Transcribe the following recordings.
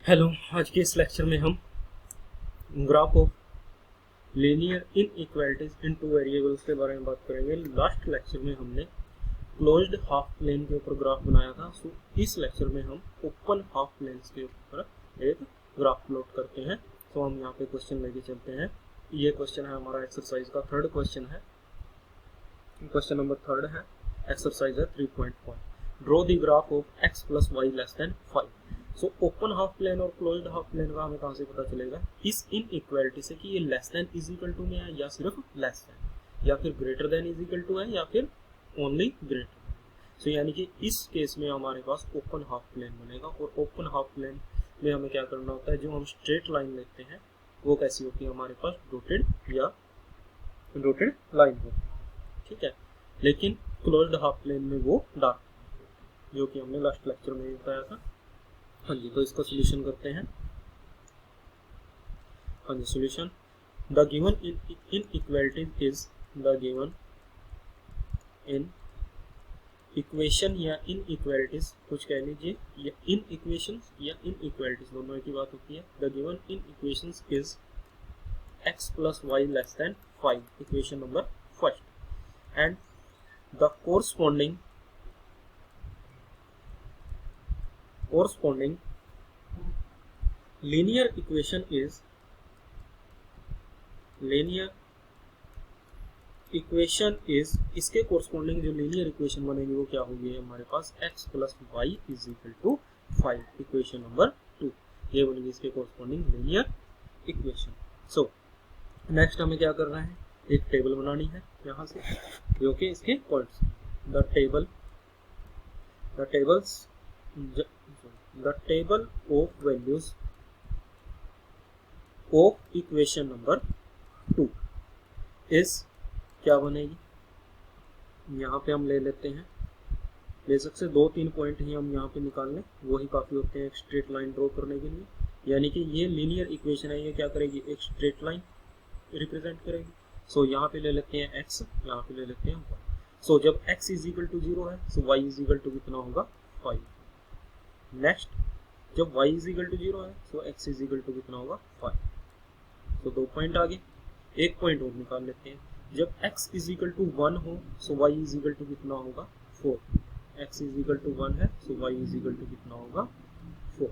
Hello. आज के इस लेक्चर में हम graph of linear inequalities in two variables के बारे में बात करेंगे। लास्ट लेक्चर में हमने क्लोज्ड हाफ प्लेन के ऊपर ग्राफ बनाया था। सो इस लेक्चर में हम ओपन हाफ प्लेन्स के ऊपर एक ग्राफ प्लॉट करते हैं। तो हम यहाँ पे क्वेश्चन लेके चलते हैं। ये क्वेश्चन है हमारा एक्सरसाइज का थर्ड क्वेश्चन है। क्वेश्चन नंबर थर्ड है, एक्सरसाइज है 3.5। Draw the graph of x plus y less than 5। So open half plane और क्लोज्ड हाफ प्लेन का हमें कहाँ से पता चलेगा? इस इनइक्वालिटी से कि ये less than is equal to में है या सिर्फ लेस देन, या फिर greater than is equal to है, या फिर ओनली ग्रेटर। सो यानी कि इस केस में हमारे पास ओपन हाफ प्लेन बनेगा। और ओपन हाफ प्लेन में हमें क्या करना होता है? जो हम स्ट्रेट लाइन लेते हैं वो कैसी होती है हमारे पास? डॉटेड या डॉटेड लाइन होती है, ठीक है। लेकिन क्लोज्ड हाफ प्लेन में वो डार्क, जो कि हमने लास्ट लेक्चर में बताया था। हाँ जी, तो इसका सोल्यूशन करते हैं। हाँ जी, solution. The given inequalities is the given inequation या इनइक्वालिटीज, कुछ कह लीजिए, या इन इक्वेशंस या इनइक्वालिटीज दोनों की बात होती है। The given inequations is x plus y less than 5, equation number first, and the corresponding linear equation is इसके corresponding जो linear equation बनेगी वो क्या होगी हमारे पास? x plus y is equal to 5, equation number 2। ये बनेगी इसके corresponding linear equation। So next हमें क्या करना है? एक टेबल बनानी है यहाँ से, जो कि इसके points, the table of values of equation number 2 इस क्या बनेगी? यहाँ पे हम ले लेते हैं, बेसिक से 2-3 पॉइंट ही हम यहाँ पे निकाल लें, वही काफी होते हैं एक स्ट्रेट लाइन ड्रॉ करने के लिए। यानी कि ये लीनियर इक्वेशन है, ये क्या करेगी? एक स्ट्रेट लाइन रिप्रेजेंट करेगी। सो यहाँ पे ले लेते हैं x, यहाँ पे ले लेते हैं y। सो जब x इज इक्वल टू 0 है, सो y इज इक्वल टू कितना होगा? 5। नेक्स्ट, जब y इज इक्वल टू 0 है, सो x इज इक्वल टू कितना होगा? 5। सो 2 पॉइंट आगे, एक पॉइंट और निकाल लेते हैं। जब x इज इक्वल टू 1 हो, सो y इज इक्वल टू कितना होगा? 4। x इज इक्वल टू 1 है, सो y इज इक्वल टू कितना होगा? 4।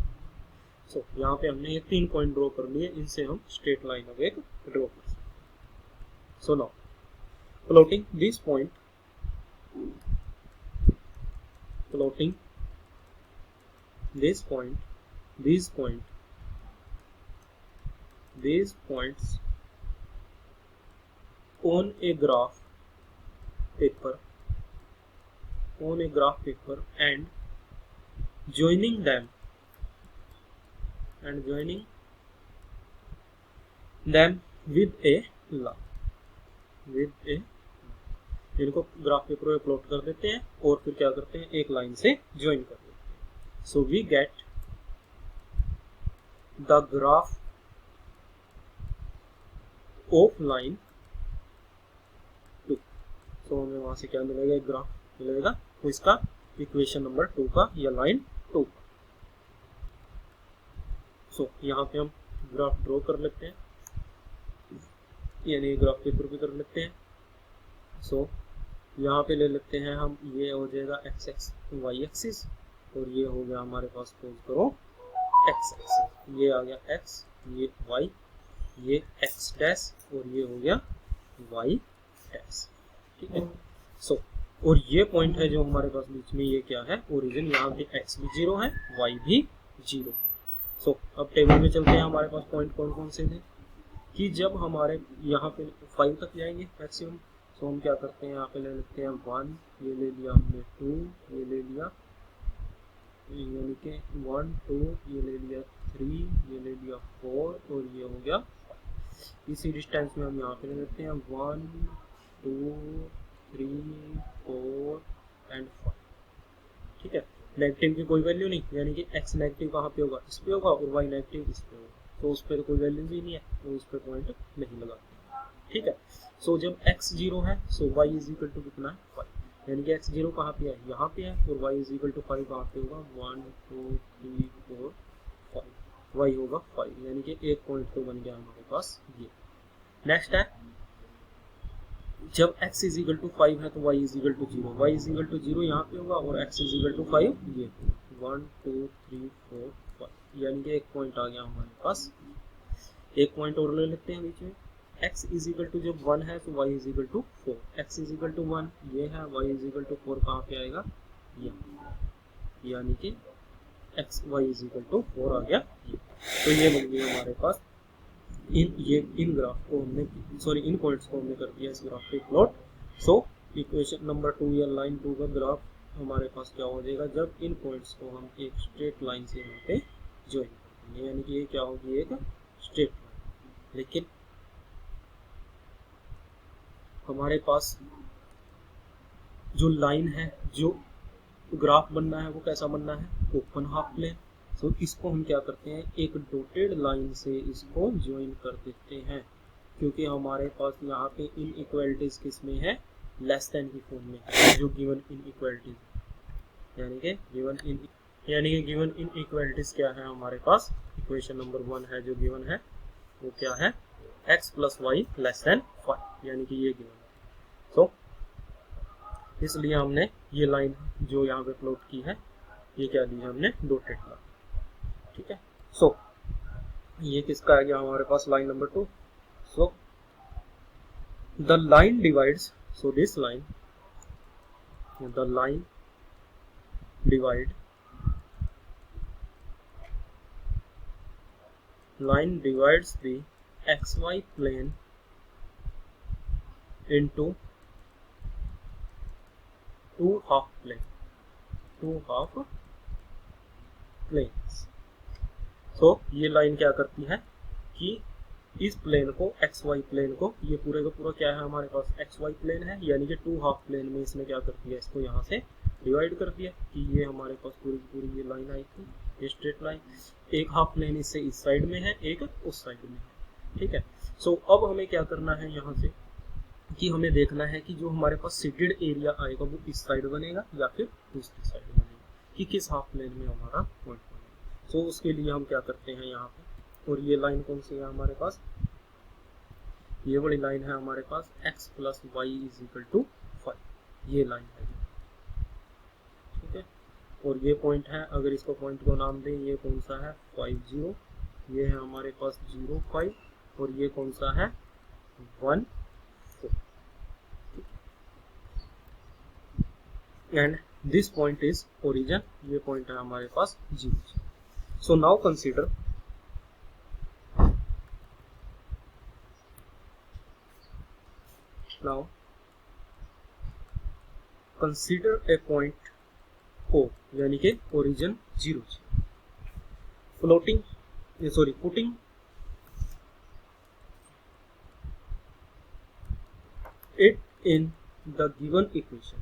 सो यहाँ पे हमने ये 3 पॉइंट ड्रॉ कर लिए, इनसे हम स्ट्रेट लाइन अब एक ड्रॉ कर सकते हैं। So now, plotting these points on a graph paper and joining them with a line, इनको ग्राफ पेपर में प्लॉट कर देते हैं और फिर क्या करते हैं? एक लाइन से ज्वाइन कर देते हैं। So we get the graph of line 2। सो हमें वहां से क्या मिलेगा? एक ग्राफ मिलेगा, तो इसका इक्वेशन नंबर 2 का या लाइन 2 का। सो यहाँ पे हम ग्राफ ड्रॉ कर लेते हैं, यानी ग्राफ पेपर पे कर लेते हैं। सो यहाँ पे ले लेते हैं हम, ये हो जाएगा एक्स एक्स वाई एक्सिस, और ये हो गया हमारे पास सपोज करो एक्स एक्सिस। ये आ गया एक्स, ये वाई, ये एक्स डैश, और ये हो गया वाई डैश, ठीक है। सो और ये पॉइंट है जो हमारे पास बीच में, ये क्या है? ओरिजिन। यहाँ पे एक्स भी 0 है, वाई भी 0। सो अब टेबल में चलते हैं, हमारे पास पॉइंट कौन कौन से थे कि जब हमारे यहाँ पे 5 तक जाएंगे मैक्सिमम। सो हम क्या करते हैं? यहाँ पे ले लेते हैं 1, ये ले लिया हमने 2, ये ले लिया, यानी कि 1 2, ये ले लिया 3, ये ले लिया 4, और ये हो गया। इसी डिस्टेंस में हम यहाँ पे ले लेते हैं 1 2 3 4 एंड 5, ठीक है। नेगेटिव की कोई वैल्यू नहीं, यानी कि x नेगेटिव कहाँ पे होगा? इस पे होगा, और y नेगेटिव इस पे होगा। तो उस पर कोई वैल्यू ही नहीं है, तो उस पर पॉइंट नहीं लगाते, ठीक है। सो जब x 0 है, सो y इज इक्वल टू कितना है? 5, यानी कि x 0 कहाँ पे है? यहाँ पे है, और y इज इक्वल टू 5 कहाँ पे होगा? 1 2 3 4 5। y होगा 5, यानी कि एक पॉइंट तो बन गया हमारे पास ये। नेक्स्ट है जब x इज इक्वल टू 5 है तो y is equal to 0, y is equal to 0 यहाँ पे होगा और x इज इक्वल टू 5 ये 1 2 3 4 5, यानी कि एक पॉइंट आ गया हमारे पास। एक पॉइंट और ले लेते हैं बीच में। x इज इक्वल टू जब 1 है तो y is equal to 4, x is equal to 1 ये है, y इज इक्वल टू 4 कहाँ पे आएगा ये, यानी कि x y is equal to 4 आ गया ये। तो ये बन गई हमारे पास इन ग्राफ को हमने इन पॉइंट्स को हमने कर दिया इस ग्राफ पे प्लॉट। सो इक्वेशन नंबर 2 या लाइन 2 का ग्राफ हमारे पास क्या हो जाएगा जब इन पॉइंट्स को हम एक स्ट्रेट लाइन से यहाँ पे ज्वाइन करेंगे, यानी कि ये क्या होगी एक स्ट्रेट लाइन। लेकिन हमारे पास जो लाइन है, जो ग्राफ बनना है वो कैसा बनना है, ओपन हाफ प्लेन। सो इसको हम क्या करते हैं, एक डॉटेड लाइन से इसको ज्वाइन कर देते हैं, क्योंकि हमारे पास यहाँ पे इन इक्वलिटीज किस में है, लेस देन की फॉर्म में है, जो गिवन इन इक्वलिटीज, यानी कि गिवन इन इक्वलिटीज क्या है हमारे पास, इक्वेशन नंबर 1 है जो गिवन है वो क्या है, x plus y less than 5, यानी कि ये गिवन है। सो इसलिए हमने ये लाइन जो यहाँ पे प्लॉट की है ये क्या दी है हमने, डॉटेड लाइन, ठीक है। सो ये किसका आ गया हमारे पास, line number 2। So the line divides, so this line, the line divides the xy plane into two half planes। So ये लाइन क्या करती है कि इस प्लेन को, एक्स वाई प्लेन को, ये पूरे का पूरा क्या है हमारे पास, एक्स वाई प्लेन है, यानी कि 2 हाफ प्लेन में इसने क्या कर दिया, इसको यहाँ से डिवाइड कर दिया कि ये हमारे पास पूरी पूरी ये लाइन आई थी, ये स्ट्रेट लाइन, एक हाफ प्लेन इससे इस साइड में है, एक उस साइड में है, ठीक है। सो अब हमें क्या करना है यहाँ से कि हमें देखना है कि जो हमारे पास शेडेड एरिया आएगा वो इस साइड बनेगा या फिर दूसरी साइड बनेगा, कि किस हाफ प्लेन में हमारा पॉइंट बनेगा। सो उसके लिए हम क्या करते हैं यहाँ पे, और ये लाइन कौन सी है हमारे पास, ये बड़ी लाइन है हमारे पास x plus y is equal to 5, ये लाइन है, ठीक है। और ये पॉइंट है, अगर इसको पॉइंट को नाम दें, ये कौन सा है 5 0, ये है हमारे पास 0 5, और ये कौन सा है 1 4, and this point is origin, ये पॉइंट है हमारे पास 0। So now consider a point O, यानी कि origin 0 putting it in the given equation,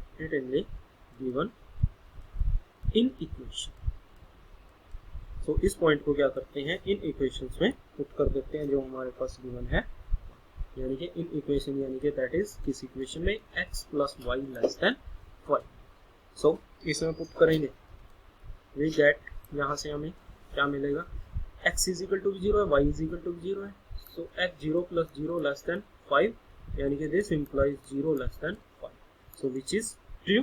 सो इस पॉइंट को क्या करते हैं, इन इक्वेशंस में पुट कर देते हैं जो हमारे पास गिवन है, यानी कि इन इक्वेशन, यानी कि दैट इज किस इक्वेशन में, x plus y less than 5। So इसमें पुट करेंगे, वी गेट, यहाँ से हमें क्या मिलेगा, x इज इक्वल टू 0 है, y इज इक्वल टू 0 है, सो x 0 प्लस 0 लेस देन 5, यानी कि this implies 0 less than 5, so which is true,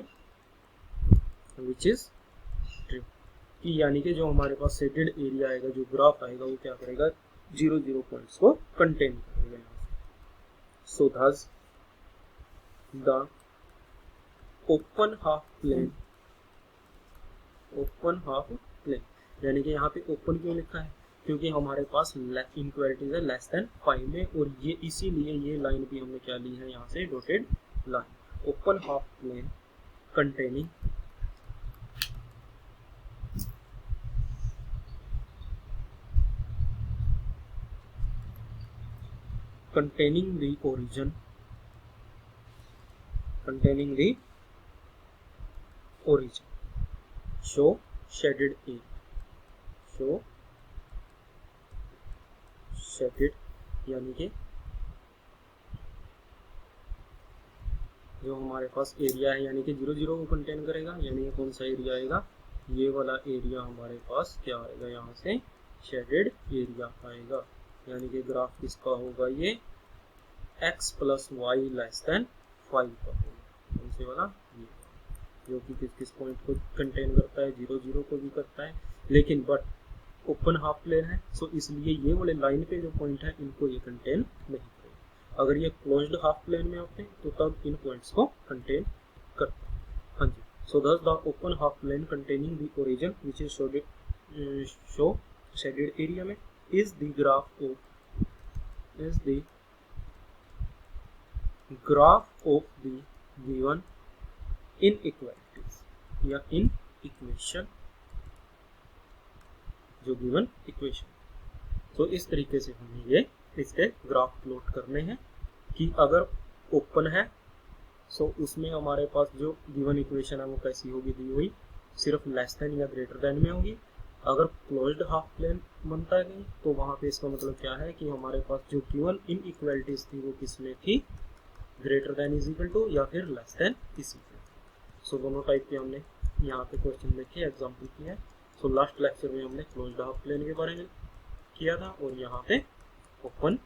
कि यानी कि जो हमारे पास शेडेड एरिया आएगा, जो ग्राफ आएगा वो क्या करेगा, 0 0 पॉइंट्स को कंटेन करेगा यहाँ से। सो thus the open half plane, यानी कि यहाँ पे ओपन क्यों लिखा है, क्योंकि हमारे पास इनक्वालिटीज है लेस देन 5 में, और ये इसीलिए ये लाइन भी हमने क्या ली है यहाँ से, dotted line, open half plane containing the origin, show shaded area, यानी कि जो हमारे पास एरिया है, यानी कि 0 0 को कंटेन करेगा, यानी कि कौन सा एरिया आएगा, ये वाला एरिया हमारे पास क्या आएगा यहाँ से शेडेड एरिया आएगा, यानी कि ग्राफ किसका होगा, ये x plus y less than 5 का होगा। कौन से वाला, ये, जो कि किस किस पॉइंट को कंटेन करता है, 0 0 को भी करता है, लेकिन बट ओपन हाफ प्लेन है, सो इसलिए ये वाले लाइन पे जो पॉइंट है इनको ये कंटेन नहीं करेगा। अगर ये क्लोज्ड हाफ प्लेन में होते तो तब इन पॉइंट्स को कंटेन करता है। हाँ जी, so thus the open half plane containing the origin which is show shaded area में is the graph of the given inequalities या इन इक्वेशन, जो गिवन इक्वेशन। तो इस तरीके से हमें ये इसके ग्राफ प्लॉट करने हैं कि अगर ओपन है सो उसमें हमारे पास जो गिवन इक्वेशन है वो कैसी होगी, दी हुई सिर्फ लेस देन या ग्रेटर देन में होगी। अगर क्लोज्ड हाफ प्लेन बनता है नहीं तो वहाँ पे इसका मतलब क्या है कि हमारे पास जो गिवन इनइक्वालिटीज थी वो किसमें थी, greater than is equal to या फिर less than is equal to. So दोनों टाइप के हमने यहाँ पे क्वेश्चन देखे, एग्जाम्पल किया है। सो लास्ट लेक्चर में हमने क्लोज्ड हाफ प्लेन के बारे में किया था और यहाँ पे ओपन